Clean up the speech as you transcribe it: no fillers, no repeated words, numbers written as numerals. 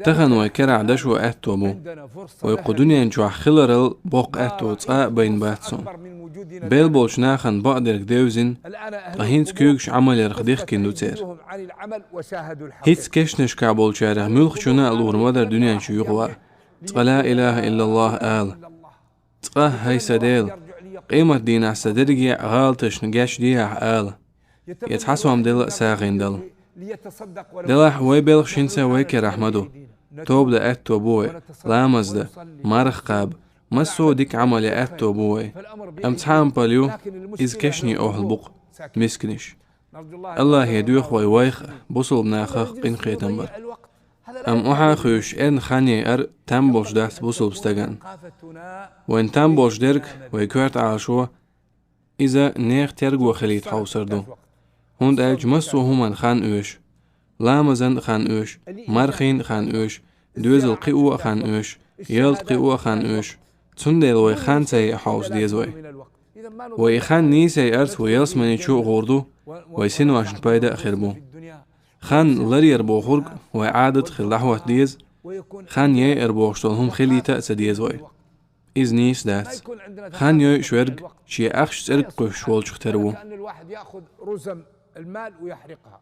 تخن ويكرع دشو أهتوبو ويقودوني انجو خلرل بوق أهتو تقا بين باتسون بيل بولش ناخن بقدر دوزن غهينس كيوغش عمل يرخديخ كندو تير هيتس كشنش كابول شارع ملخ شنا الورمدر دنيا شو يغوا تقا لا إله إلا الله آل تقا هاي سديل قيمة دينا سدرجي غالتش نجاش ديها آل يتحسوهم دل ساغين دل دلح ويبل شنسا ويكي رحمدو توب دا أتو بوي لامز دا مارخ قاب مسو ديك عملي أتو بوي امتحان باليو إز كشني أوهل بق مسكنش الله يدوخ ويويخ بوصل بناخخ قين خيتنبر أم أحا خيوش إن خاني أر تنبولش داست بوصل بستغن وإن تنبولش درك ويكوارت عاشو إذا نيخ ترقو خليت حوصردو هند أج مسو همان خان أوش لامزن خان أوش مرخين خان أوش دوزل قيوة خان أوش يلت قيوة خان أوش تندل وي خان سي حوص ديزوي وي خان نيسي أرت ويلس مني شو غوردو ويسين واشن بايدا خربو خان لرير بوخورق وعادة خلحوة ديز خان يي اربوشتولهم خليتا سديزوي إز نيس دات خان يي شورق شي أخش سرق قش والش اختربو الواحد يأخذ رزم المال ويحرقها